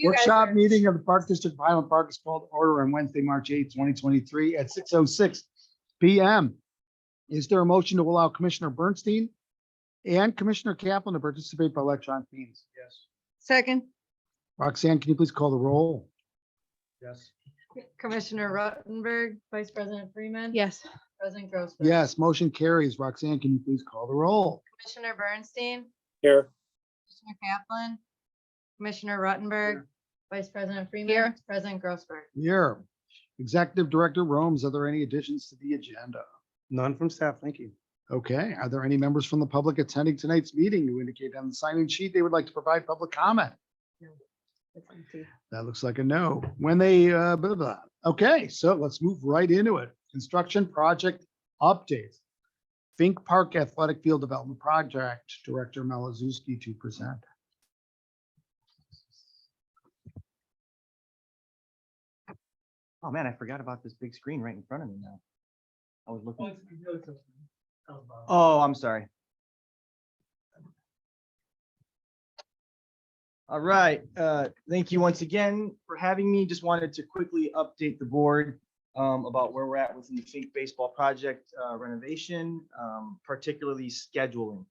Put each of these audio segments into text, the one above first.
Workshop meeting of the Park District of Highland Park is called to order on Wednesday, March 8th, 2023 at 6:06 PM. Is there a motion to allow Commissioner Bernstein and Commissioner Kaplan to participate by electronic means? Yes. Second. Roxanne, can you please call the roll? Yes. Commissioner Ruttenberg, Vice President Freeman. Yes. President Grossberg. Yes, motion carries. Roxanne, can you please call the roll? Commissioner Bernstein, Here. Commissioner Kaplan, Commissioner Ruttenberg, Vice President Freeman. Here. President Grossberg. Here. Executive Director Romes, are there any additions to the agenda? None from staff. Thank you. Okay, are there any members from the public attending tonight's meeting who indicate on the sign-in sheet they would like to provide public comment? That looks like a no. When they, blah, blah, blah. Okay, so let's move right into it. Construction project update. Fink Park Athletic Field Development Project, Director Malazewski to present. Oh man, I forgot about this big screen right in front of me now. I was looking. Oh, I'm sorry. All right, thank you once again for having me. Just wanted to quickly update the board about where we're at within the Fink baseball project renovation, particularly scheduling.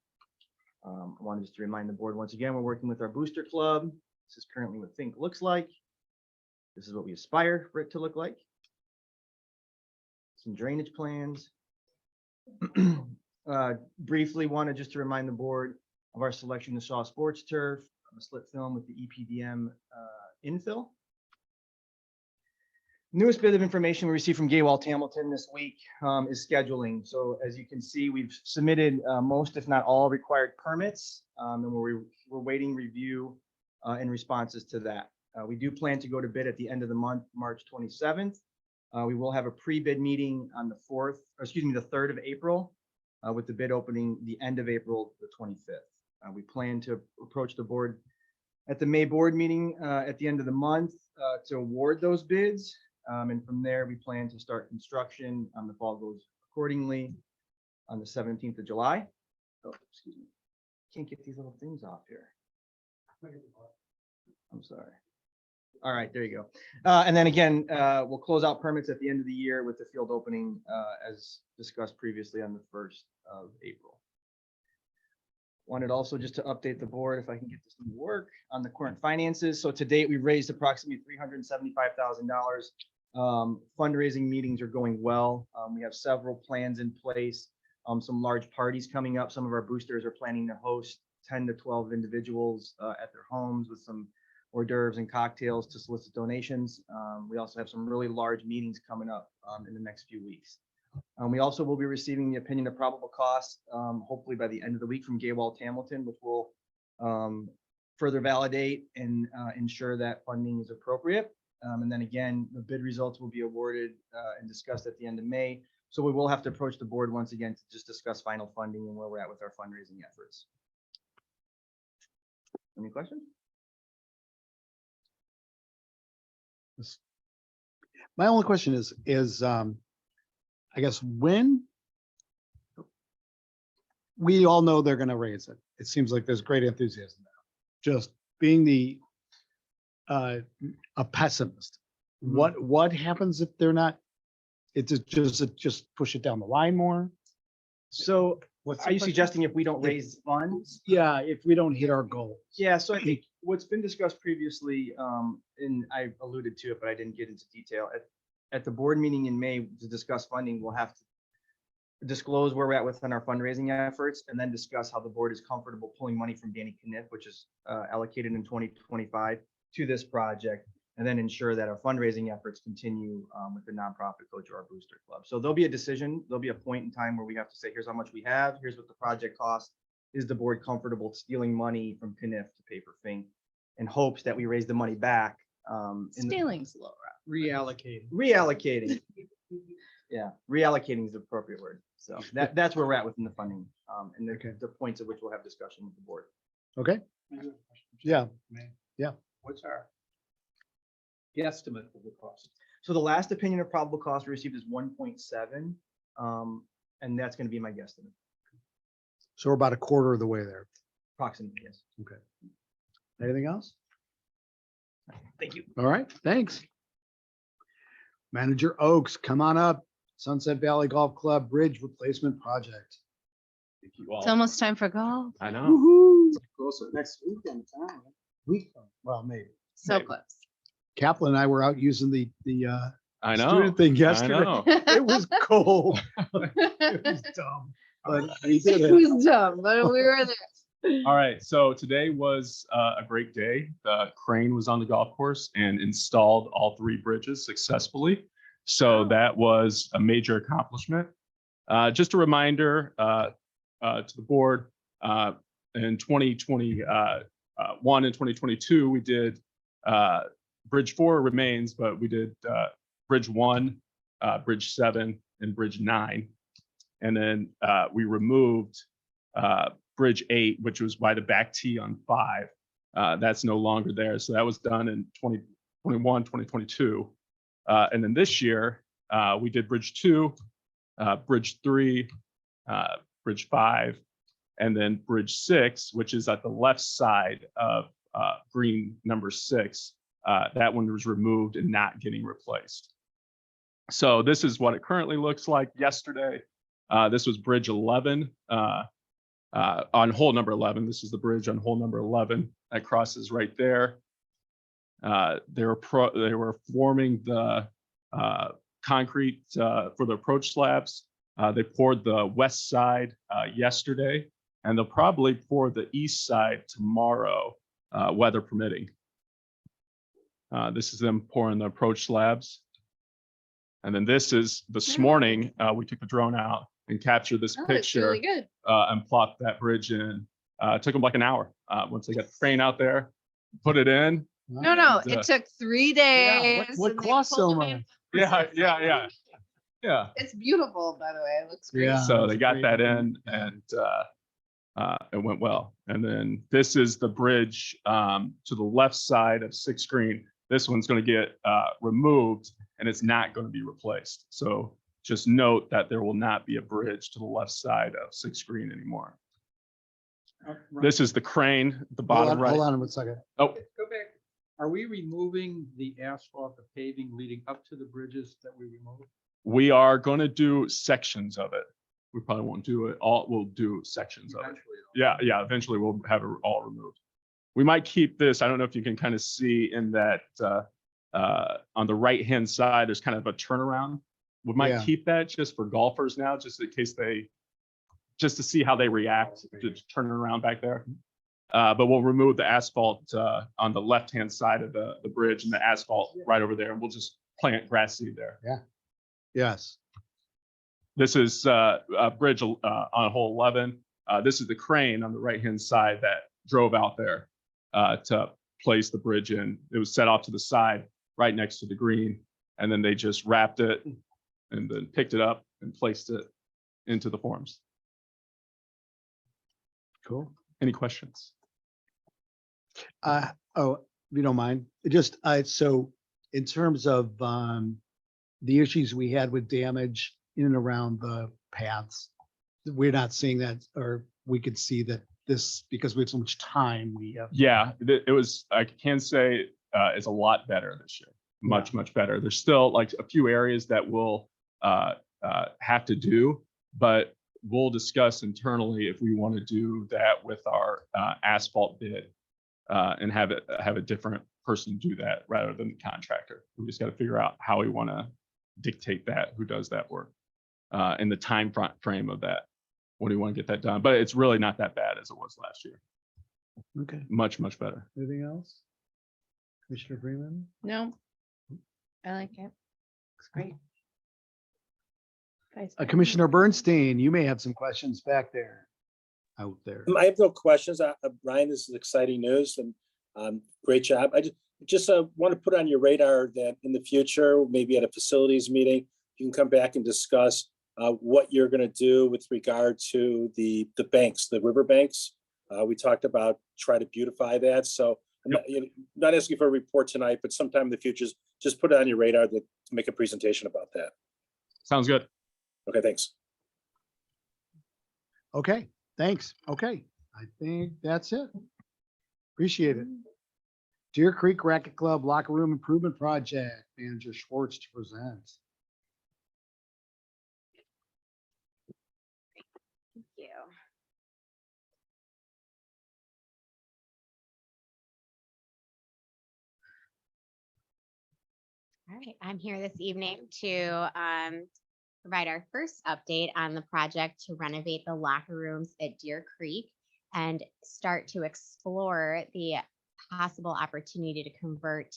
I wanted just to remind the board once again, we're working with our booster club. This is currently what Fink looks like. This is what we aspire for it to look like. Some drainage plans. Briefly wanted just to remind the board of our selection of Shaw Sports Turf, a split film with the EPDM infill. Newest bit of information we received from Gaywalt Hamilton this week is scheduling. So as you can see, we've submitted most, if not all, required permits, and we're waiting review and responses to that. We do plan to go to bid at the end of the month, March 27th. We will have a pre-bid meeting on the 3rd of April, with the bid opening the end of April, the 25th. We plan to approach the board at the May board meeting at the end of the month to award those bids. And from there, we plan to start construction on the fall goes accordingly on the 17th of July. Oh, excuse me. Can't get these little things off here. I'm sorry. All right, there you go. And then again, we'll close out permits at the end of the year with the field opening as discussed previously on the 1st of April. Wanted also just to update the board, if I can get this to work, on the current finances. So to date, we've raised approximately $375,000. Fundraising meetings are going well. We have several plans in place. Some large parties coming up. Some of our boosters are planning to host 10 to 12 individuals at their homes with some hors d'oeuvres and cocktails to solicit donations. We also have some really large meetings coming up in the next few weeks. We also will be receiving the opinion of probable cost, hopefully by the end of the week from Gaywalt Hamilton, which will further validate and ensure that funding is appropriate. And then again, the bid results will be awarded and discussed at the end of May. So we will have to approach the board once again to just discuss final funding and where we're at with our fundraising efforts. Any questions? My only question is I guess when we all know they're going to raise it. It seems like there's great enthusiasm now. Just being a pessimist. What happens if they're not? It's just push it down the line more. So What's are you suggesting if we don't raise funds? Yeah, if we don't hit our goals. Yeah, so I think what's been discussed previously, and I alluded to it, but I didn't get into detail. At the board meeting in May to discuss funding, we'll have to disclose where we're at within our fundraising efforts and then discuss how the board is comfortable pulling money from Danny Kniff, which is allocated in 2025 to this project, and then ensure that our fundraising efforts continue with the nonprofit coach or our booster club. So there'll be a decision, there'll be a point in time where we have to say, here's how much we have, here's what the project costs. Is the board comfortable stealing money from Kniff to pay for Fink in hopes that we raise the money back? Stealing's low. Reallocating. Yeah, reallocating is the appropriate word. So that's where we're at within the funding and the points at which we'll have discussion with the board. Okay. Yeah. Yeah. What's our guesstimate of the cost? So the last opinion of probable cost we received is 1.7, and that's going to be my guesstimate. So we're about a quarter of the way there. Approximately, yes. Okay. Anything else? Thank you. All right, thanks. Manager Oaks, come on up. Sunset Valley Golf Club Bridge Replacement Project. Thank you all. It's almost time for golf. I know. Woohoo! Closer next weekend. Week, well, maybe. So Maybe. close. Kaplan and I were out using the I know. student thing I yesterday. know. It was cold. It was dumb, but we did It it. was dumb, but we were there. All right, so today was a great day. The crane was on the golf course and installed all 3 bridges successfully. So that was a major accomplishment. Just a reminder to the board, in 2021 and 2022, we did Bridge 4 remains, but we did Bridge 1, Bridge 7, and Bridge 9. And then we removed Bridge 8, which was by the back tee on 5. That's no longer there. So that was done in 2021, 2022. And then this year, we did Bridge 2, Bridge 3, Bridge 5, and then Bridge 6, which is at the left side of green number 6. That one was removed and not getting replaced. So this is what it currently looks like. Yesterday, this was Bridge 11 on hole number 11. This is the bridge on hole number 11 that crosses right there. They were forming the concrete for the approach slabs. They poured the west side yesterday, and they'll probably pour the east side tomorrow, weather permitting. This is them pouring the approach slabs. And then this is this morning, we took the drone out and captured this Oh, it's picture really good. and plopped that bridge in. It took them like an hour. Once they got the crane out there, put it in. No, And, it took 3 days. what and they cost pulled so them in much? for Yeah, 6 yeah, hours. yeah. It's beautiful, by the way. It looks great. Yeah. So that's they a got great that one. in, and it went well. And then this is the bridge to the left side of 6th green. This one's going to get removed, and it's not going to be replaced. So just note that there will not be a bridge to the left side of 6th green anymore. This is the crane, the bottom right. Hold on 1 second. Oh, Go back. Are we removing the asphalt, the paving leading up to the bridges that we removed? we are going to do sections of it. We probably won't do it all. We'll do sections of it. Eventually, Yeah, yeah. Eventually, we'll have it all removed. We might keep this. I don't know if you can kind of see in that on the right-hand side, there's kind of a turnaround. We might Yeah. keep that just for golfers now, just in case just to see how they react to turning around back there. But we'll remove the asphalt on the left-hand side of the bridge and the asphalt right over there, and we'll just plant grass seed there. Yes. This is a bridge on hole 11. This is the crane on the right-hand side that drove out there to place the bridge in. It was set off to the side right next to the green, and then they just wrapped it and then picked it up and placed it into the forms. Cool. Any questions? Oh, if you don't mind, just, so in terms of the issues we had with damage in and around the paths, we're not seeing that, or we could see that this, because we have so much time, we have. Yeah, it was, I can say it's a lot better this year. Much, much better. There's still like a few areas that we'll have to do, but we'll discuss internally if we want to do that with our asphalt bid and have a different person do that rather than the contractor. We just got to figure out how we want to dictate that, who does that work, and the time frame of that. When do you want to get that done? But it's really not that bad as it was last year. Okay. Much, much better. Anything else? Commissioner Freeman? No, I like it. It's great. Guys, Commissioner Bernstein, you may have some questions back there, out there. I have no questions. Ryan, this is exciting news and great job. I just want to put on your radar that in the future, maybe at a facilities meeting, you can come back and discuss what you're going to do with regard to the banks, the river banks. We talked about try to beautify that. So I'm not asking for a report tonight, but sometime in the future, just put it on your radar to make a presentation about that. Sounds good. Okay, thanks. Okay, thanks. Okay, I think that's it. Appreciate it. Deer Creek Racket Club Locker Room Improvement Project, Manager Schwartz to present. Thank you. All right, I'm here this evening to provide our first update on the project to renovate the locker rooms at Deer Creek and start to explore the possible opportunity to convert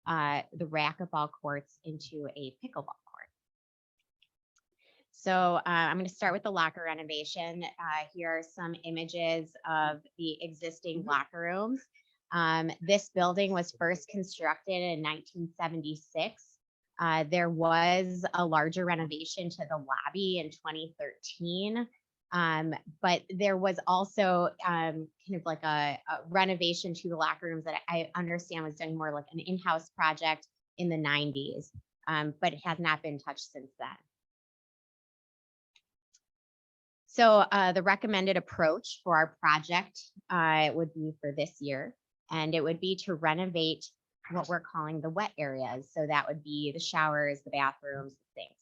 the racquetball courts into a pickleball court. So I'm going to start with the locker renovation. Here are some images of the existing locker rooms. This building was first constructed in 1976. There was a larger renovation to the lobby in 2013. But there was also kind of like a renovation to the locker rooms that I understand was done more like an in-house project in the 90s, but it has not been touched since then. So the recommended approach for our project would be for this year, and it would be to renovate what we're calling the wet areas. So that would be the showers, the bathrooms, the sinks.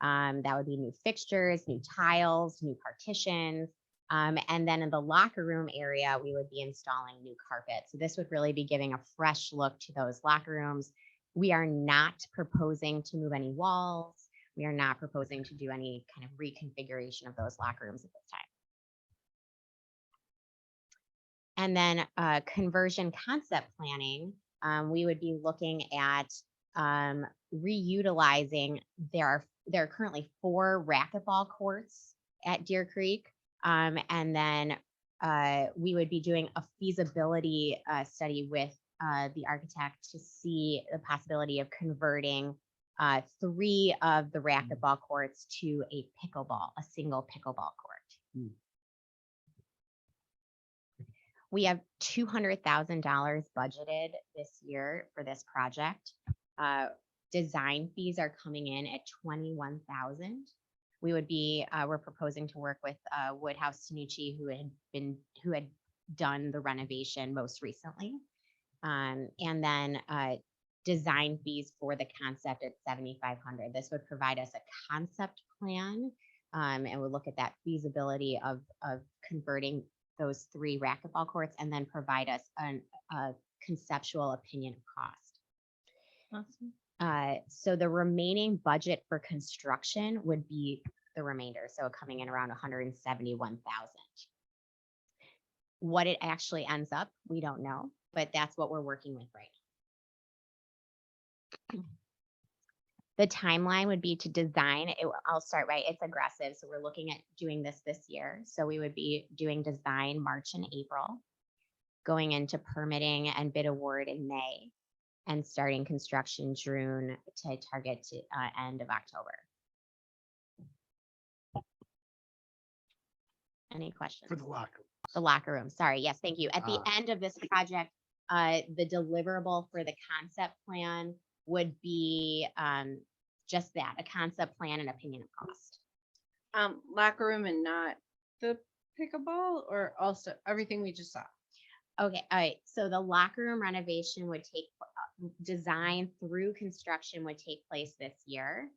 That would be new fixtures, new tiles, new partitions. And then in the locker room area, we would be installing new carpet. So this would really be giving a fresh look to those locker rooms. We are not proposing to move any walls. We are not proposing to do any kind of reconfiguration of those locker rooms at this time. And then conversion concept planning, we would be looking at reutilizing. There are currently 4 racquetball courts at Deer Creek. And then we would be doing a feasibility study with the architect to see the possibility of converting 3 of the racquetball courts to a single pickleball court. We have $200,000 budgeted this year for this project. Design fees are coming in at $21,000. We would be, we're proposing to work with Woodhouse Tanucci, who had done the renovation most recently. And then design fees for the concept at $7,500. This would provide us a concept plan, and we'll look at that feasibility of converting those 3 racquetball courts, and then provide us a conceptual opinion of cost. Awesome. So the remaining budget for construction would be the remainder, so coming in around $171,000. What it actually ends up, we don't know, but that's what we're working with right now. The timeline would be to design. I'll start right. It's aggressive, so we're looking at doing this year. So we would be doing design March and April, going into permitting and bid award in May, and starting construction June to target to end of October. Any questions? For the locker. The locker room. Sorry. Yes, thank you. At the end of this project, the deliverable for the concept plan would be just that, a concept plan and opinion of cost. Locker room and not the pickleball, or also everything we just saw? Okay, all right. So the locker room renovation would take design through construction would take place this year.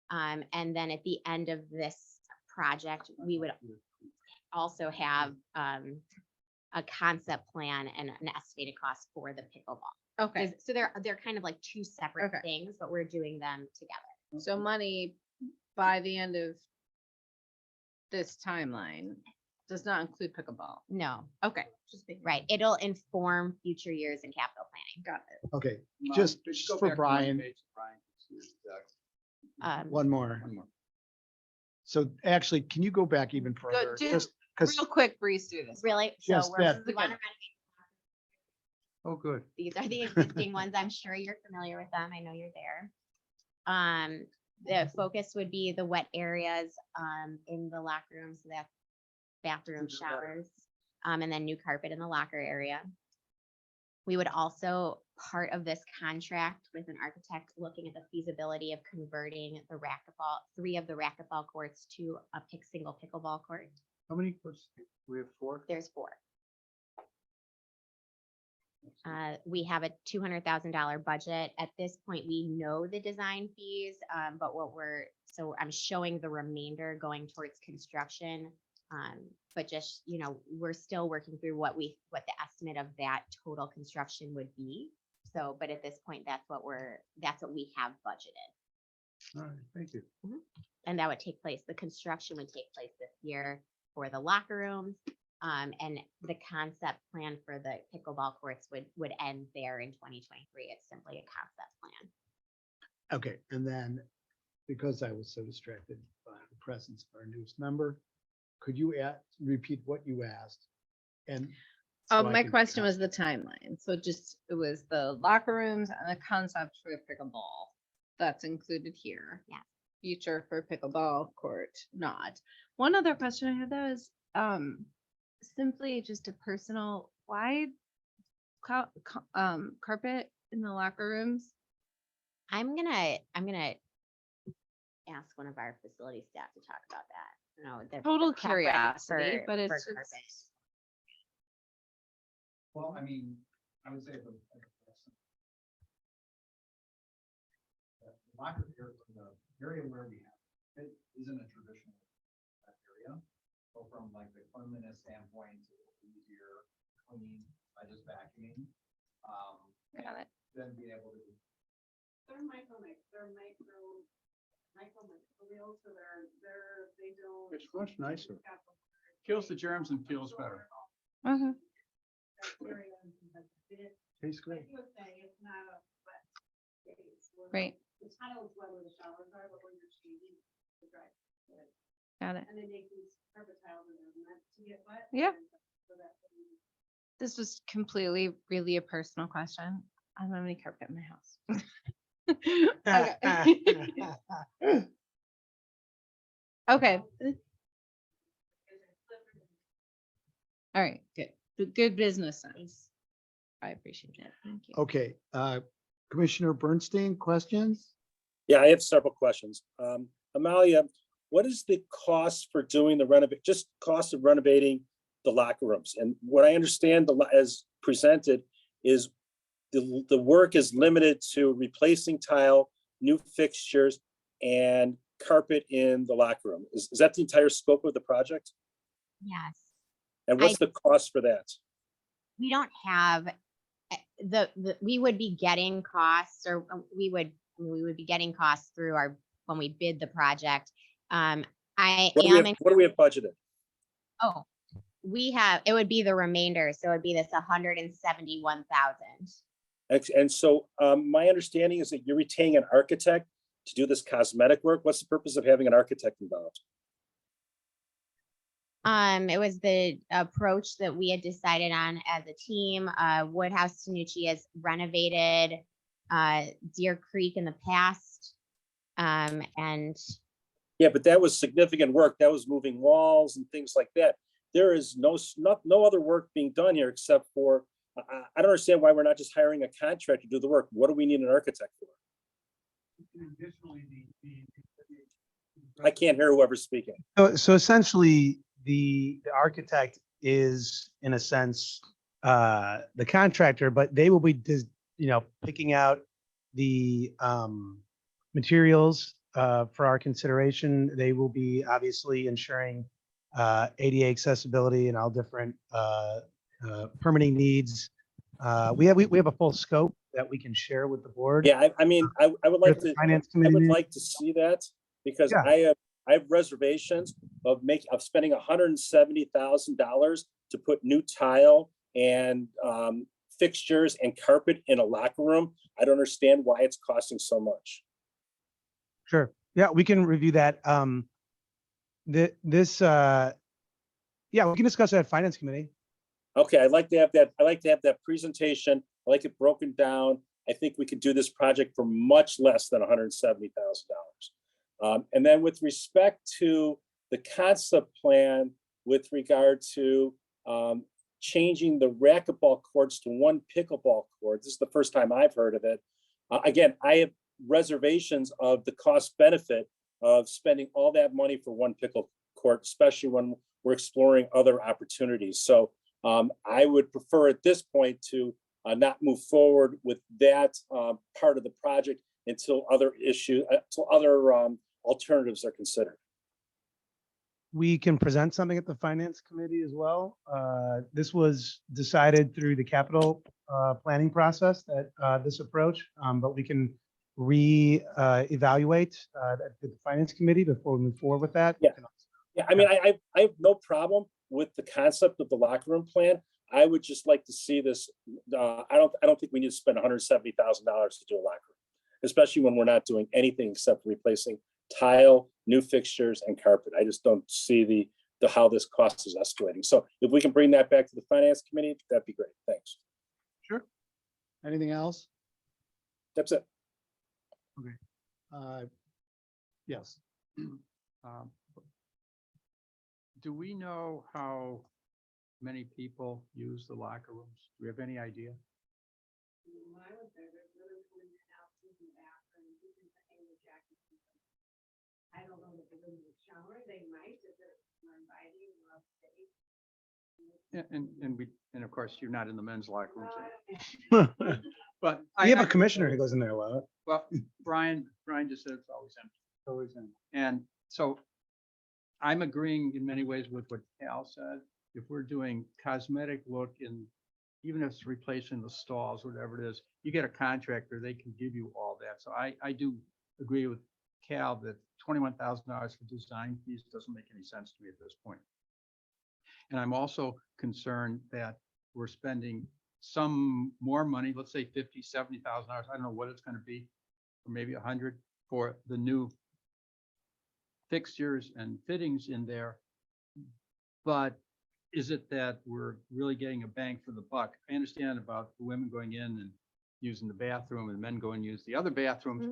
And then at the end of this project, we would also have a concept plan and an estimated cost for the pickleball. Okay, So they're kind of like 2 separate Okay. things, but we're doing them together. so money by the end of this timeline does not include pickleball. No, Okay, just being right. It'll inform future years in capital planning. Got it. Okay, Mom, just could you go for back one Brian, page, Brian, can see exact- one more. One more. So actually, can you go back even further? just Because Real quick, breeze through this. Really? Just So we're, that. we want to renovate. Oh, good. These are the existing ones. I'm sure you're familiar with them. I know you're there. The focus would be the wet areas in the locker rooms, so that's bathroom, showers, and then new carpet in the locker area. We would also, part of this contract with an architect, looking at the feasibility of converting the racquetball, 3 of the racquetball courts to a single pickleball court. How many courts? We have 4? There's 4. We have a $200,000 budget. At this point, we know the design fees, but so I'm showing the remainder going towards construction. But just, we're still working through what the estimate of that total construction would be. So, but at this point, that's what we have budgeted. All right, thank you. And that would take place, the construction would take place this year for the locker rooms. And the concept plan for the pickleball courts would end there in 2023. It's simply a concept plan. Okay, and then, because I was so distracted by the presence of our newest member, could you repeat what you asked? And so I My can- question was the timeline. So it was the locker rooms and the concept for the pickleball. That's included here. Yeah. Future for pickleball court, not. One other question I had though is, simply just a personal, why carpet in the locker rooms? I'm gonna ask one of our facility staff to talk about that. The Total preference curiosity, for- but it's for just- carpet. Well, I mean, I would say the locker area, the area where we have, it isn't a traditional area. So from like the cleanliness standpoint, it's easier clean by just vacuuming. Got it. Then be able to. They're microbial, so they don't. It's much nicer. Kills the germs and feels better. Okay. Tastes great. It's not a wet space. Right. The tile is wet where the showers are, but when you're changing, it's dry. Got it. And they make these carpet tiles and they're meant to get wet. Yeah. So that's what we- This was completely, really a personal question. I don't have any carpet in my house. Okay. Okay. All right, good. Good business sense. I appreciate it. Thank you. Okay, Commissioner Bernstein, questions? Yeah, I have several questions. Amalia, what is the cost for doing just cost of renovating the locker rooms? And what I understand as presented is the work is limited to replacing tile, new fixtures, and carpet in the locker room. Is that the entire scope of the project? Yes. And what's the cost for that? We don't have we would be getting costs, or we would be getting costs through when we bid the project. What do we have budgeted? Oh, it would be the remainder. So it'd be this 171,000. And so my understanding is that you're retaining an architect to do this cosmetic work. What's the purpose of having an architect involved? It was the approach that we had decided on as a team. Woodhouse Tanucci has renovated Deer Creek in the past. And Yeah, but that was significant work. That was moving walls and things like that. There is no other work being done here except for, I don't understand why we're not just hiring a contractor to do the work. What do we need an architect for? I can't hear whoever's speaking. So essentially, the architect is, in a sense, the contractor, but they will be, picking out the materials for our consideration. They will be obviously ensuring ADA accessibility and all different permitting needs. We have a full scope that we can share with the board. Yeah, I mean, I would like With the to, finance I would committee. like to see that because Yeah. I have reservations of spending $170,000 to put new tile and fixtures and carpet in a locker room. I don't understand why it's costing so much. Sure. Yeah, we can review that. Yeah, we can discuss that at finance committee. Okay, I'd like to have that. I like to have that presentation. I like it broken down. I think we could do this project for much less than $170,000. And then with respect to the concept plan with regard to changing the racquetball courts to one pickleball court, this is the first time I've heard of it. Again, I have reservations of the cost benefit of spending all that money for one pickle court, especially when we're exploring other opportunities. So I would prefer at this point to not move forward with that part of the project until other alternatives are considered. We can present something at the finance committee as well. This was decided through the capital planning process that this approach, but we can evaluate at the finance committee before we move forward with that. Yeah. Yeah, I mean, I have no problem with the concept of the locker room plan. I would just like to see this. I don't think we need to spend $170,000 to do a locker room, especially when we're not doing anything except replacing tile, new fixtures, and carpet. I just don't see the how this cost is escalating. So if we can bring that back to the finance committee, that'd be great. Thanks. Sure. Anything else? That's it. Yes. Um, Do we know how many people use the locker rooms? Do we have any idea? When I was there, there's really clean out, using the bathroom, using the hanging jackets. I don't know if they're in the shower, they might, if they're more inviting or upstate. And of course, you're not in the men's locker rooms. Uh, But We have a commissioner who goes in there a lot. Well, Brian just said it's always empty. Always in. And so I'm agreeing in many ways with what Cal said. If we're doing cosmetic look in, even if it's replacing the stalls, whatever it is, you get a contractor, they can give you all that. So I do agree with Cal that $21,000 for design fees doesn't make any sense to me at this point. And I'm also concerned that we're spending some more money, let's say $50,000, $70,000. I don't know what it's going to be, or maybe 100 for the new fixtures and fittings in there. But is it that we're really getting a bang for the buck? I understand about the women going in and using the bathroom and men going and use the other bathrooms.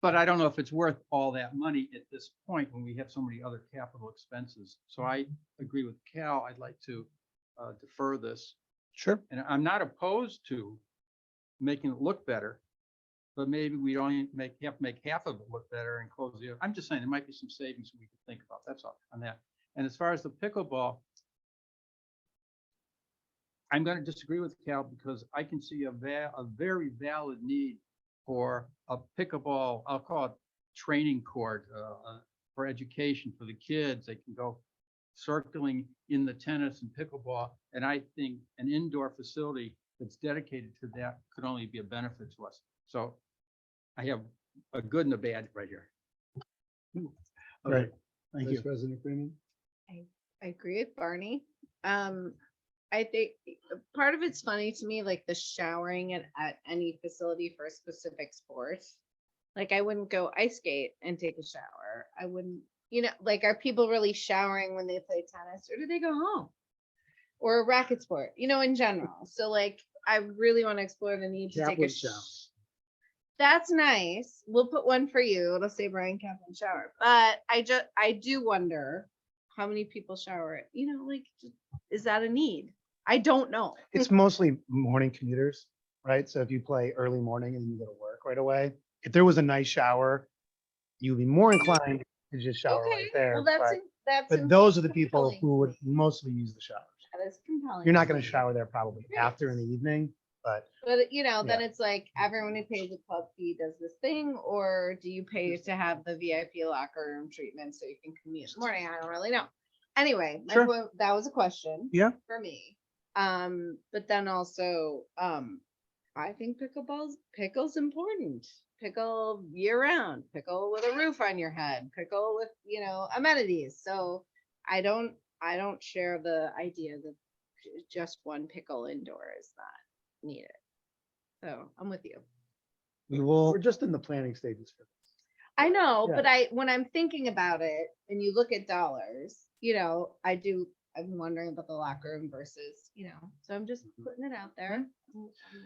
But I don't know if it's worth all that money at this point when we have so many other capital expenses. So I agree with Cal. I'd like to defer this. Sure. And I'm not opposed to making it look better, but maybe we don't have to make half of it look better and close the other. I'm just saying there might be some savings we could think about. That's all on that. And as far as the pickleball, I'm going to disagree with Cal because I can see a very valid need for a pickleball, I'll call it training court for education for the kids. They can go circling in the tennis and pickleball. And I think an indoor facility that's dedicated to that could only be a benefit to us. So I have a good and a bad right here. Right. Thank Vice you. President Freeman? I agree with Barney. I think part of it's funny to me, like the showering at any facility for a specific sport. Like I wouldn't go ice skate and take a shower. I wouldn't, like are people really showering when they play tennis or do they go home? Or a racket sport, in general. So like, I really want to explore the need to take a Kaplan shower. That's nice. We'll put one for you. It'll say Brian Kaplan shower. But I do wonder how many people shower. Like, is that a need? I don't know. It's mostly morning commuters, right? So if you play early morning and you go to work right away, if there was a nice shower, you'd be more inclined to just shower right there. Well, that's But those are the people compelling. who would mostly use the showers. That is compelling. You're not going to shower there probably Right. after in the evening, but But then Yeah. it's like everyone who pays a club fee does this thing, or do you pay to have the VIP locker room treatment so you can commute in the morning? I don't really know. Anyway, Sure. that was a question. Yeah. For me. But then also, I think pickle's important. Pickle year round, pickle with a roof on your head, pickle with, amenities. So I don't share the idea that just one pickle indoor is not needed. So I'm with you. we will. We're just in the planning stages for this. I know, Yeah. but when I'm thinking about it and you look at dollars, I'm wondering about the locker room versus, so I'm just putting it out there. I'm with you.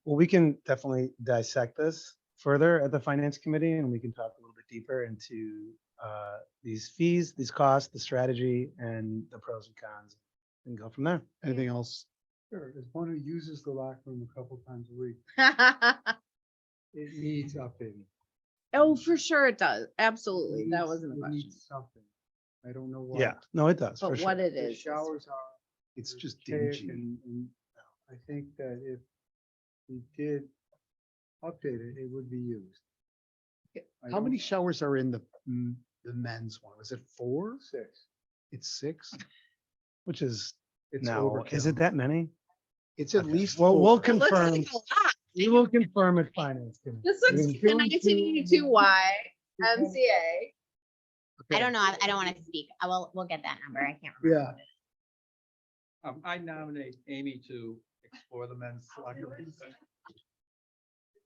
Well, we can definitely dissect this further at the finance committee and we can talk a little bit deeper into these fees, these costs, the strategy and the pros and cons and go from there. Anything else? Sure, as one who uses the locker room a couple times a week, it needs updating. Oh, for sure it does. Absolutely. It That needs- wasn't a it question. needs Something. I don't know what. Yeah, no, it does. For But sure. what it The is. showers are. It's just archaic dingy. and I think that if we did update it, it would be used. I How don't- many showers are in the men's one? Was it 4? 6. It's 6? Which is, It's no, is it overkill. that many? It's at Okay. least Well, 4. we'll It looks confirm, like a lot. we will confirm at finance. committee. This looks like a 1982 Y MCA. I don't know. I don't want to speak. We'll get that number. I can't remember. Yeah. I nominate Amy to explore the men's locker room.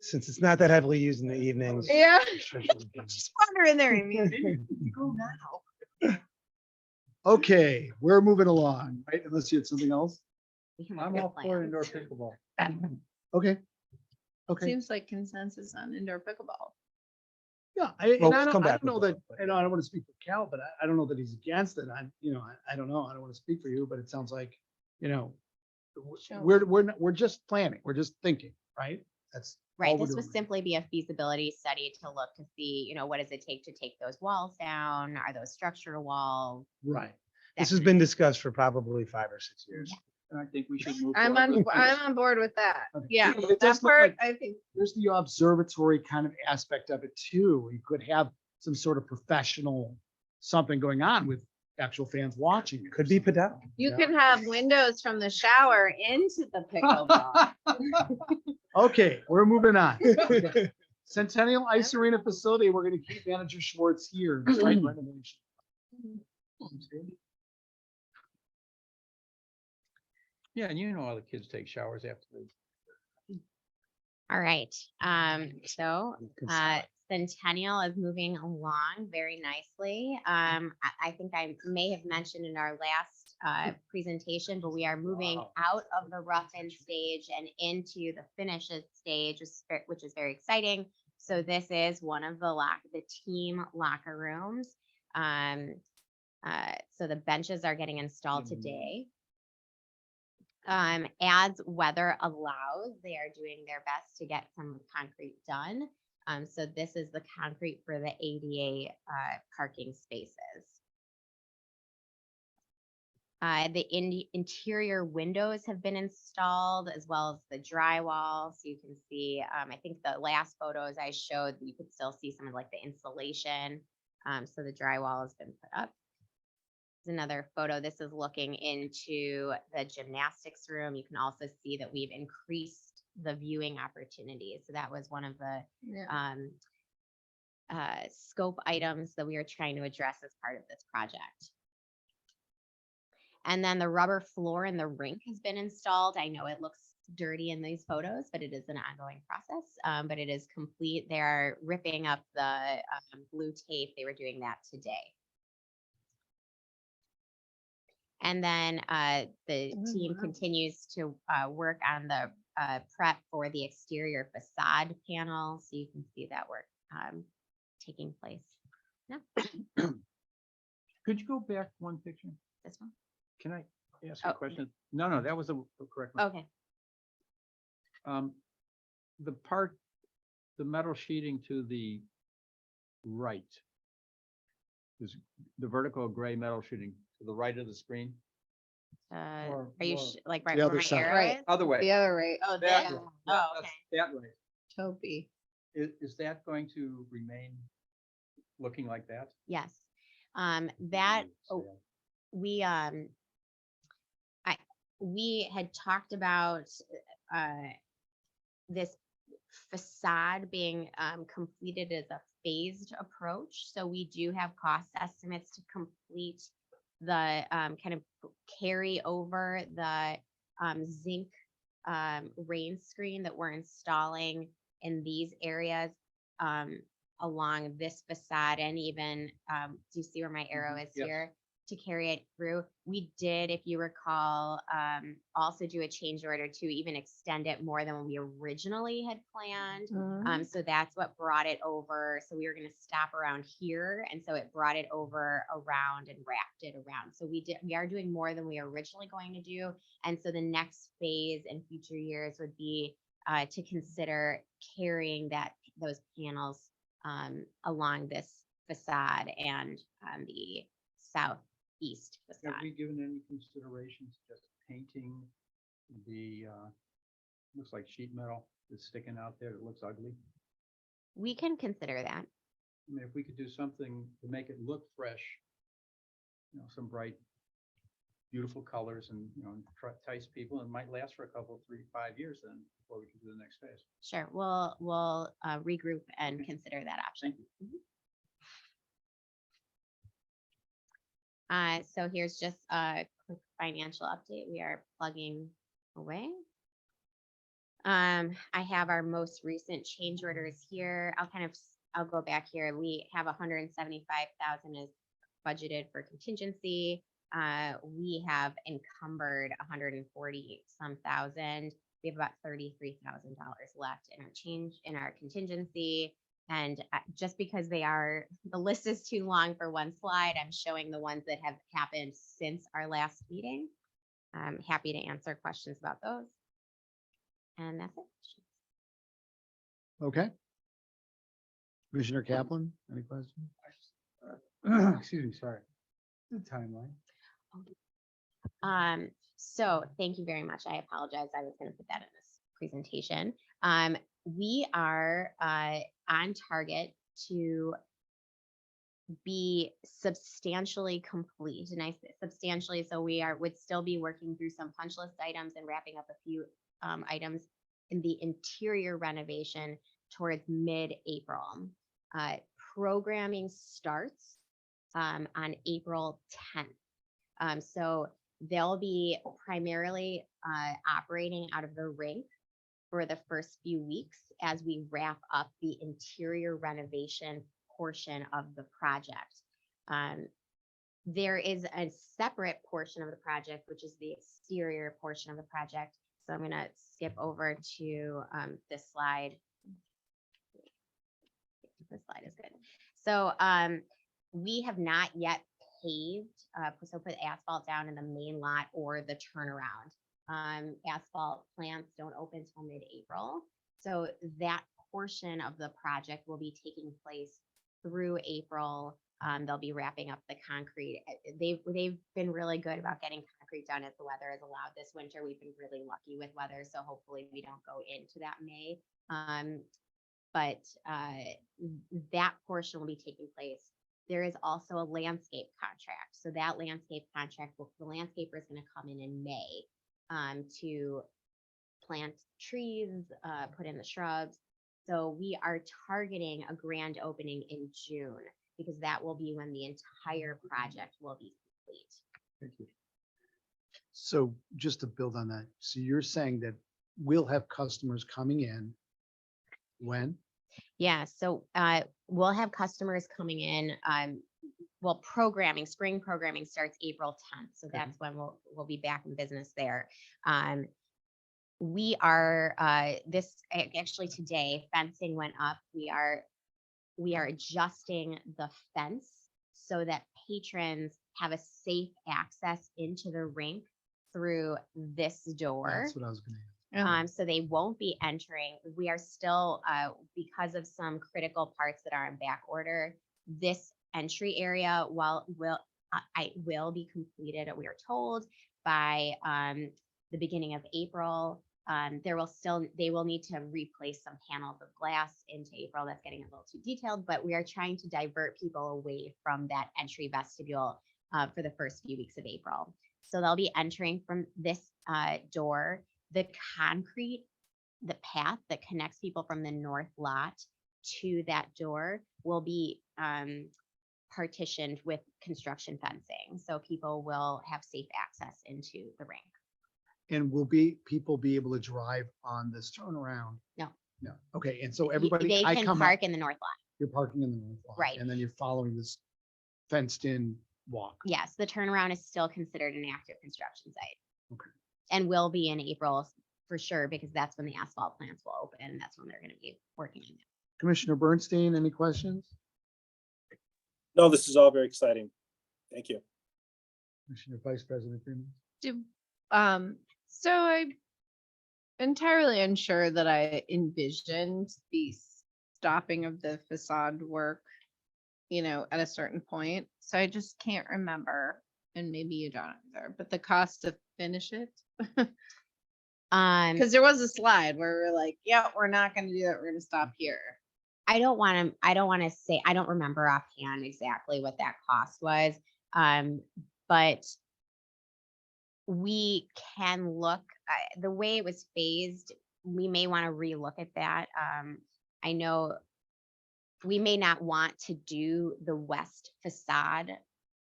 Since it's not that heavily used in the evenings. Yeah. sure. Just wander in there. Amy. Go now. Okay, we're moving along, right? Unless you had something else? We can I'm work all your for plans. indoor pickleball. Okay. Okay. Seems like consensus on indoor pickleball. Yeah, Well, and I come don't back know with that, it, but I don't want to speak for Cal, but I don't know that he's against it. I don't know. I don't want to speak for you, but it sounds like, Sure. we're just planning. We're just thinking, right? That's all Right, we're this would doing. simply be a feasibility study to look to see, what does it take to take those walls down? Are those structural walls? Right. This has been discussed for probably 5 or 6 years. And I think we should move. I'm forward on, with I'm this. on board with that. Okay. Yeah, It that does look part, like- I think. There's the observatory kind of aspect of it too. You could have some sort of professional something going on with actual fans watching. it or Could be something. Padel. You Yeah. can have windows from the shower into the pickleball. Okay, we're moving on. Centennial Ice Arena facility, we're gonna keep Manager Schwartz here. despite renovation. Yeah, and all the kids take showers after they. All right, Centennial is moving along very nicely. I think I may have mentioned in our last presentation, but we are moving out of the rough-in stage and into the finishes stage, which is very exciting. So this is one of the team locker rooms. So the benches are getting installed today. As weather allows, they are doing their best to get some concrete done. So this is the concrete for the ADA parking spaces. The interior windows have been installed as well as the drywall. So you can see, I think the last photos I showed, you could still see some of like the insulation. So the drywall has been put up. Here's another photo. This is looking into the gymnastics room. You can also see that we've increased the viewing opportunities. So that was one of the Yeah. scope items that we are trying to address as part of this project. And then the rubber floor in the rink has been installed. I know it looks dirty in these photos, but it is an ongoing process. But it is complete. They are ripping up the blue tape. They were doing that today. And then the team continues to work on the prep for the exterior facade panel. So you can see that work taking place. Yeah, Could you go back one picture? this one. Can I ask a Oh. question? No, that was the correct one. Okay. The metal sheeting to the right. Is the vertical gray metal sheeting to the right of the screen? Are you like right The where other my side. arrow Right. is? Other way. The other way. Oh, That there. way. Oh, That's okay. that way. Toby. Is that going to remain looking like that? Yes. That we we had talked about this facade being completed as a phased approach. So we do have cost estimates to complete the kind of carry over the zinc rain screen that we're installing in these areas along this facade, and even do you see where my arrow is Yes. here, to carry it through. We did, if you recall, also do a change order to even extend it more than we originally had planned. So that's what brought it over. So we were going to stop around here, and so it brought it over around and wrapped it around. So we are doing more than we were originally going to do. And so the next phase in future years would be to consider carrying those panels along this facade and on the southeast Have facade. we given any consideration to just painting the Looks like sheet metal that's sticking out there that looks ugly. We can consider that. I mean, if we could do something to make it look fresh, some bright, beautiful colors and, entice people, and might last for a couple, 3 to 5 years then before we can do the next phase. Sure, we'll regroup and consider that option. Thank you. So here's just a quick financial update. We are plugging away. I have our most recent change orders here. I'll go back here. We have 175,000 is budgeted for contingency. We have encumbered 140 some thousand. We have about $33,000 left in our contingency. And just because the list is too long for one slide, I'm showing the ones that have happened since our last meeting. I'm happy to answer questions about those. And that's it. Okay. Commissioner Kaplan, any questions? Excuse me, sorry. The timeline. So thank you very much. I apologize. I was going to put that in this presentation. We are on target to be substantially complete, and I say substantially, so would still be working through some punch list items and wrapping up a few items in the interior renovation towards mid-April. Programming starts on April 10th. So they'll be primarily operating out of the rink for the first few weeks as we wrap up the interior renovation portion of the project. There is a separate portion of the project, which is the exterior portion of the project. So I'm going to skip over to this slide. This slide is good. So we have not yet paved, so put asphalt down in the main lot or the turnaround. Asphalt plants don't open till mid-April. So that portion of the project will be taking place through April. They'll be wrapping up the concrete. They've been really good about getting concrete done as the weather has allowed this winter. We've been really lucky with weather, so hopefully we don't go into that May. But that portion will be taking place. There is also a landscape contract. So that landscape contract, the landscaper is going to come in May to plant trees, put in the shrubs. So we are targeting a grand opening in June because that will be when the entire project will be complete. Thank you. So just to build on that, so you're saying that we'll have customers coming in when? Yeah, so we'll have customers coming in. Spring programming starts April 10th. So Okay. that's when we'll be back in business there. We are actually today, fencing went up. We are adjusting the fence so that patrons have a safe access into the rink through this door. That's what I was going to ask. So they won't be entering. We are still, because of some critical parts that are in back order, this entry area will be completed, we are told, by the beginning of April. They will need to replace some panels of glass into April. That's getting a little too detailed, but we are trying to divert people away from that entry vestibule for the first few weeks of April. So they'll be entering from this door. The concrete, the path that connects people from the north lot to that door will be partitioned with construction fencing. So people will have safe access into the rink. And will people be able to drive on this turnaround? No. No. Okay. And so They everybody, I can come park up, in the north lot. you're parking in the north lot. Right. And then you're following this fenced in walk. Yes, the turnaround is still considered an active construction site. Okay. And will be in April for sure, because that's when the asphalt plants will open and that's when they're going to be working on it. Commissioner Bernstein, any questions? No, this is all very exciting. Thank you. Commissioner Vice President Freeman? So I'm entirely unsure that I envisioned the stopping of the facade work, at a certain point. So I just can't remember, and maybe you don't either, but the cost to finish it. Because there was a slide where we're like, yeah, we're not gonna do that. We're gonna stop here. I don't want to say, I don't remember offhand exactly what that cost was. But we can look, the way it was phased, we may want to relook at that. I know we may not want to do the west facade.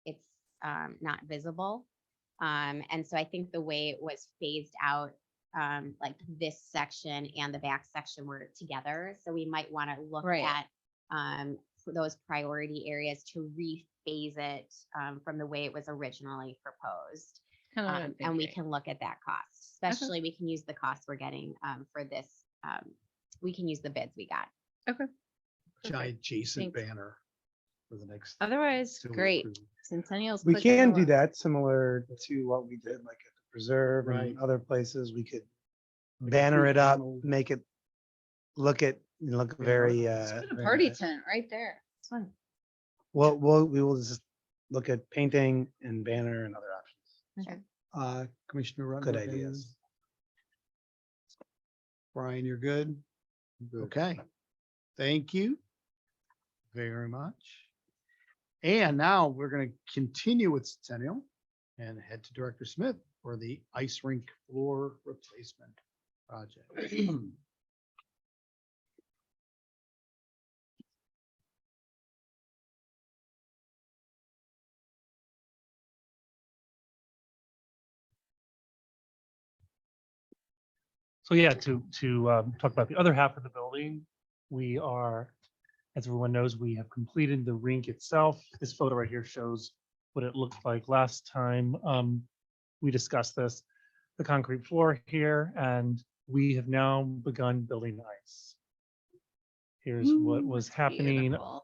It's not visible. And so I think the way it was phased out, like this section and the back section were together. So we might want to look Right. at for those priority areas to rephase it from the way it was originally proposed. Kinda what I'm And we thinking. can look at that cost, especially we can use the costs we're getting for this. We can use the bids we got. Giant Jason Thanks. banner for the next. Otherwise, to great. approve. Centennial's. We quick can to do go. that similar to what we did like at the preserve Right. and other places. We could Like a banner it up, three-panel- make it look very, Put a party tent right there. It's fun. we will just look at painting and banner and other options. Commissioner Ruttenberg. Good any- ideas. Brian, you're good? Okay. Thank you very much. And now we're going to continue with Centennial and head to Director Smith for the ice rink floor replacement project. So yeah, to talk about the other half of the building, we are, as everyone knows, we have completed the rink itself. This photo right here shows what it looked like last time we discussed this. The concrete floor here, and we have now begun building ice. Here's what was happening. beautiful.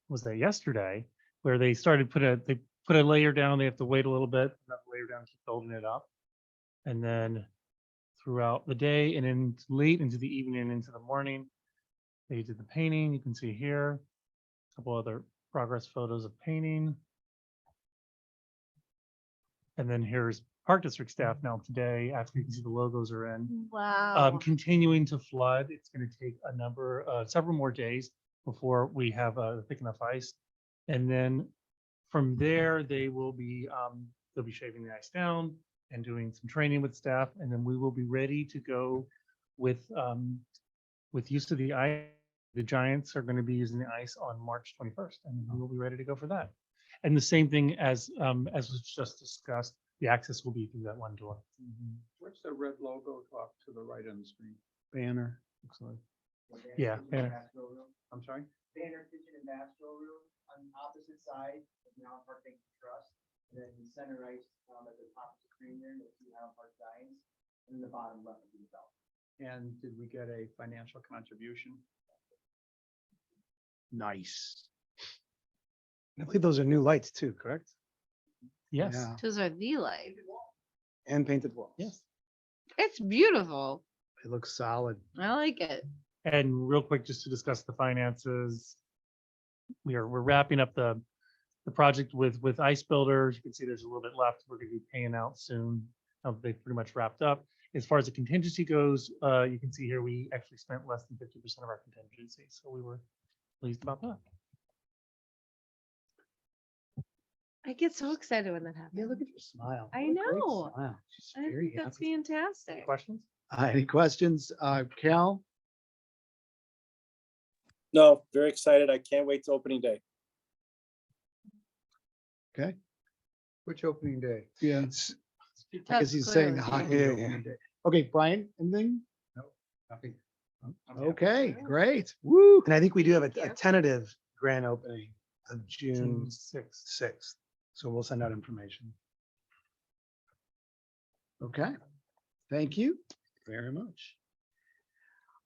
Was that yesterday, where they started they put a layer down. They have to wait a little bit, another layer down, keep building it up, and then throughout the day and in late into the evening and into the morning, they did the painting. You can see here a couple other progress photos of painting. And then here's Park District staff now today, after you can see the logos are in. Wow. Continuing to flood. It's going to take several more days before we have thick enough ice. And then from there, they'll be shaving the ice down and doing some training with staff. And then we will be ready to go with use of the ice. The Giants are going to be using the ice on March 21st, and we will be ready to go for that. And the same thing as was just discussed, the access will be through that one door. What's the red logo off to the right on the screen? Banner. Looks like. Yeah, banner. I'm sorry? Banner kitchen and bastro room on the opposite side of Mountain Park Bank and Trust. And then the center right at the top of the screen there, you'll see Mountain Park Giants. And then the bottom left of the belt. And did we get a financial contribution? Nice. I believe those are new lights too, correct? Yes. Yeah. Those are the lights. And painted walls. Yes. It's beautiful. It looks solid. I like it. And real quick, just to discuss the finances, we're wrapping up the project with Ice Builders. You can see there's a little bit left. We're going to be paying out soon. They've pretty much wrapped up. As far as the contingency goes, you can see here we actually spent less than 50% of our contingency, so we were pleased about that. I get so excited when that happens. Yeah, look at your smile. I What a great know. smile. She's I very think that's happy. fantastic. Questions? Any questions? Cal? No, very excited. I can't wait to opening day. Okay. Which opening day? Yeah. Because he's saying the clearly. hockey. Yeah, opening day. Okay, Brian, anything? Nothing. Okay, great. Woo. And I think we do have a Thank you. tentative grand opening of June June 6th. 6th. So we'll send out information. Okay, thank you very much.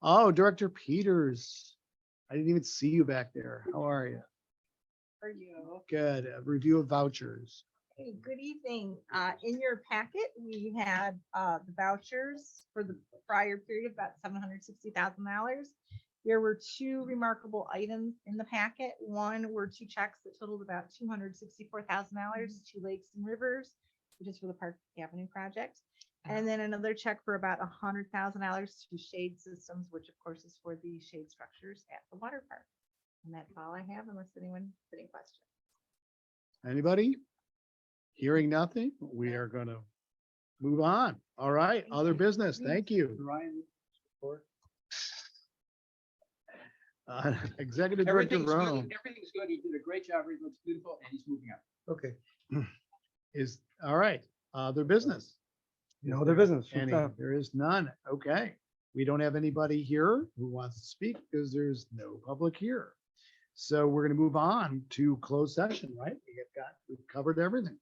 Oh, Director Peters. I didn't even see you back there. How are you? For you. Good. A review of vouchers. Hey, good evening. In your packet, we had the vouchers for the prior period of about $760,000. There were two remarkable items in the packet. One were two checks that totaled about $264,000 to Lakes and Rivers, which is for the Park Avenue project. And then another check for about $100,000 to Shade Systems, which of course is for the shade structures at the water park. And that's all I have unless anyone has any questions. Anybody? Hearing nothing, we are gonna move on. All right, Thank other you. business. Thank you. Ryan, support. Executive Director Everything's good. Rome Everything's good. He did a great job. He looks beautiful and he's moving on. Okay. is, all right, other business. No other business. Any, there is none. Okay. We don't have anybody here who wants to speak because there's no public here. So we're going to move on to closed session, right? We've covered everything.